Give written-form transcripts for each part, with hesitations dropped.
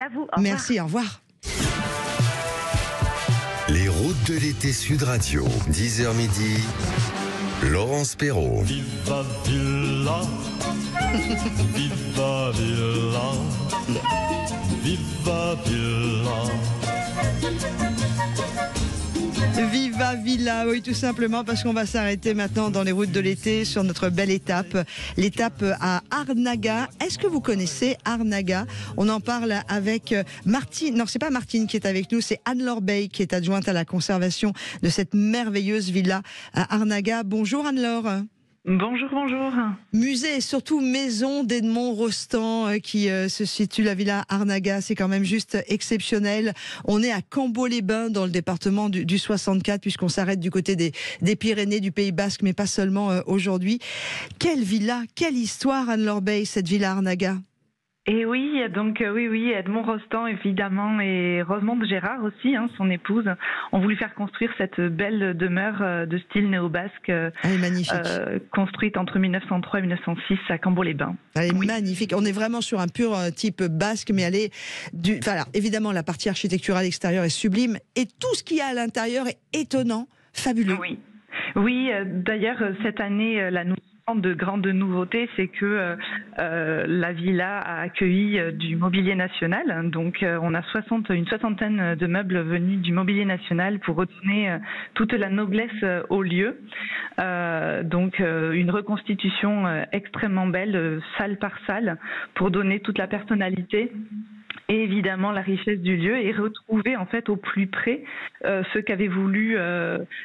À vous, au revoir. Merci, au revoir. Les routes de l'été Sud Radio, 10h midi, Laurence Perrault. Viva Villa, Viva Villa, Viva Villa. Viva Villa, oui, tout simplement parce qu'on va s'arrêter maintenant dans les routes de l'été sur notre belle étape, l'étape à Arnaga. Est-ce que vous connaissez Arnaga? On en parle avec Martine. Non, c'est pas Martine qui est avec nous, c'est Anne-Laure Bey qui est adjointe à la conservation de cette merveilleuse villa à Arnaga. Bonjour Anne-Laure. Bonjour, bonjour. Musée et surtout maison d'Edmond Rostand qui se situe, la villa Arnaga, c'est quand même juste exceptionnel. On est à Cambo-les-Bains dans le département du 64 puisqu'on s'arrête du côté des Pyrénées, du Pays Basque, mais pas seulement aujourd'hui. Quelle villa, quelle histoire Anne-Laure Bey, cette villa Arnaga. Et oui, donc oui, Edmond Rostand évidemment et Rosemonde Gérard aussi, son épouse, ont voulu faire construire cette belle demeure de style néo-basque, magnifique, construite entre 1903 et 1906 à Cambo-les-Bains. Elle est magnifique. On est vraiment sur un pur type basque, mais elle est évidemment la partie architecturale extérieure est sublime et tout ce qu'il y a à l'intérieur est étonnant, fabuleux. Oui. D'ailleurs cette année de grandes nouveautés, c'est que la villa a accueilli du mobilier national. Donc on a une soixantaine de meubles venus du mobilier national pour redonner toute la noblesse au lieu. Donc une reconstitution extrêmement belle, salle par salle, pour donner toute la personnalité et évidemment la richesse du lieu et retrouver en fait au plus près ce qu'avait voulu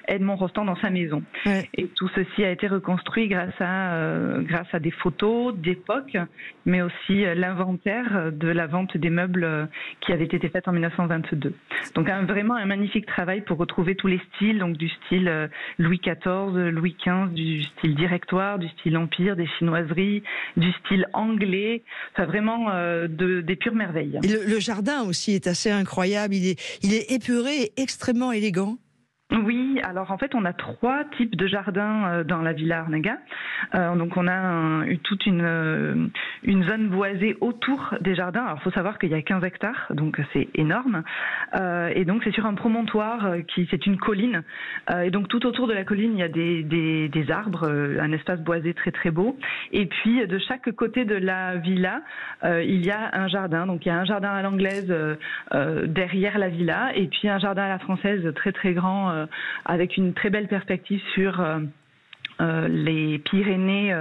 Edmond Rostand dans sa maison. Ouais. Et tout ceci a été reconstruit grâce à des photos d'époque, mais aussi l'inventaire de la vente des meubles qui avait été faite en 1922. Donc vraiment un magnifique travail pour retrouver tous les styles, donc du style Louis XIV, Louis XV, du style directoire, du style empire, des chinoiseries, du style anglais, enfin vraiment des pures merveilles. Et le jardin aussi est assez incroyable, il est épuré et extrêmement élégant. Oui, alors en fait on a 3 types de jardins dans la villa Arnaga. Donc on a toute une zone boisée autour des jardins. Alors il faut savoir qu'il y a 15 hectares, donc c'est énorme. Et donc c'est sur un promontoire c'est une colline. Et donc tout autour de la colline il y a des arbres, un espace boisé très très beau. Et puis de chaque côté de la villa il y a un jardin. Donc il y a un jardin à l'anglaise derrière la villa et puis un jardin à la française très très grand avec une très belle perspective sur les Pyrénées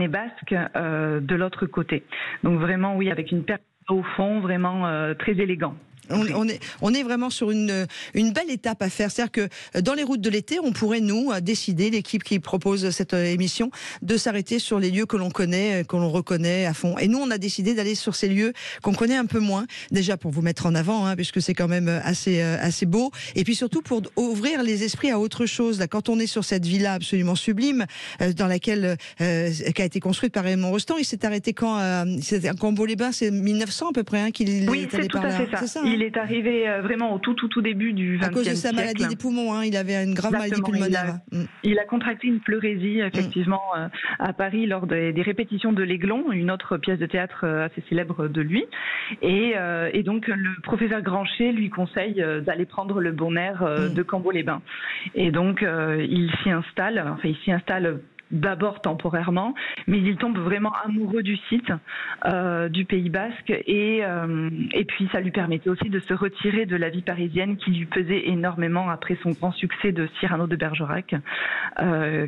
basques de l'autre côté. Donc vraiment oui, avec une perspective au fond vraiment très élégant. On est vraiment sur une belle étape à faire. C'est-à-dire que dans les routes de l'été, on pourrait, nous, décider, l'équipe qui propose cette émission, de s'arrêter sur les lieux que l'on connaît, que l'on reconnaît à fond. Et nous, on a décidé d'aller sur ces lieux qu'on connaît un peu moins, déjà pour vous mettre en avant, puisque c'est quand même assez beau, et puis surtout pour ouvrir les esprits à autre chose. Là, quand on est sur cette villa absolument sublime, dans laquelle qui a été construite par Edmond Rostand, il s'est arrêté quand c'était à Cambo-les-Bains, c'est 1900 à peu près qu'il est allé par là. C'est ça. Il est arrivé vraiment au tout début du XXe siècle. À cause de sa maladie des poumons, il avait une grave maladie pulmonaire. Il a contracté une pleurésie, effectivement, à Paris lors des répétitions de l'Aiglon, une autre pièce de théâtre assez célèbre de lui. Et donc, le professeur Grancher lui conseille d'aller prendre le bon air de Cambo-les-Bains. Et donc, il s'y installe d'abord temporairement, mais il tombe vraiment amoureux du site, du Pays Basque, et puis ça lui permettait aussi de se retirer de la vie parisienne qui lui pesait énormément après son grand succès de Cyrano de Bergerac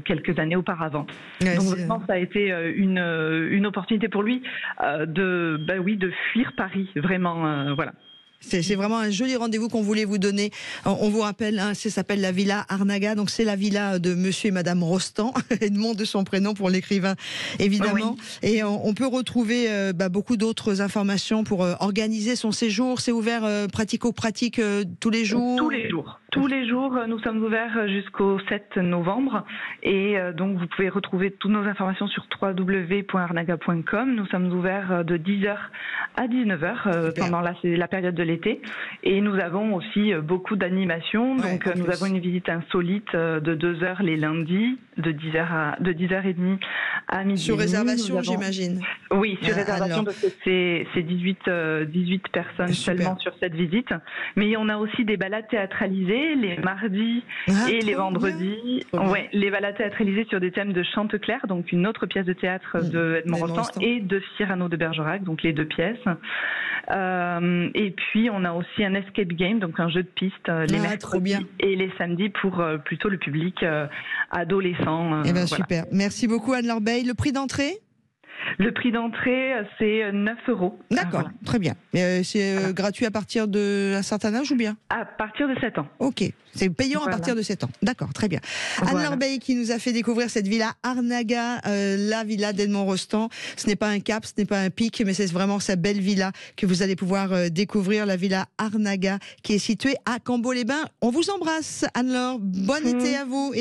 quelques années auparavant. Ouais, donc vraiment ça a été une opportunité pour lui de fuir Paris, vraiment, voilà. C'est vraiment un joli rendez-vous qu'on voulait vous donner. On vous rappelle, ça s'appelle la villa Arnaga, donc c'est la villa de monsieur et madame Rostand, Edmond de son prénom pour l'écrivain, évidemment. Oui. Et on peut retrouver beaucoup d'autres informations pour organiser son séjour. C'est ouvert pratico-pratique tous les jours. Tous les jours. Tous les jours, nous sommes ouverts jusqu'au 7 novembre et donc vous pouvez retrouver toutes nos informations sur www.arnaga.com. Nous sommes ouverts de 10h à 19h pendant la période de l'été et nous avons aussi beaucoup d'animations. Donc nous avons une visite insolite de 2h les lundis, de 10h30 à midi. Sur réservation, j'imagine. Oui, sur réservation parce que c'est 18 personnes seulement sur cette visite. Mais on a aussi des balades théâtralisées les mardis et les vendredis. Ouais, les balades théâtralisées sur des thèmes de Chanteclair, donc une autre pièce de théâtre de Edmond Rostand, et de Cyrano de Bergerac, donc les deux pièces. Et puis on a aussi un escape game, donc un jeu de piste les mercredis et les samedis pour plutôt le public adolescent. Eh ben super. Merci beaucoup Anne-Laure Bay. Le prix d'entrée ? Le prix d'entrée, c'est 9 €. D'accord, très bien. C'est gratuit à partir d'un certain âge ou bien ? À partir de 7 ans. Ok, c'est payant à partir de 7 ans. D'accord, très bien. Anne-Laure Bay qui nous a fait découvrir cette villa Arnaga, la villa d'Edmond Rostand. Ce n'est pas un cap, ce n'est pas un pic, mais c'est vraiment sa belle villa que vous allez pouvoir découvrir, la villa Arnaga qui est située à Cambo-les-Bains. On vous embrasse Anne-Laure, bon été à vous.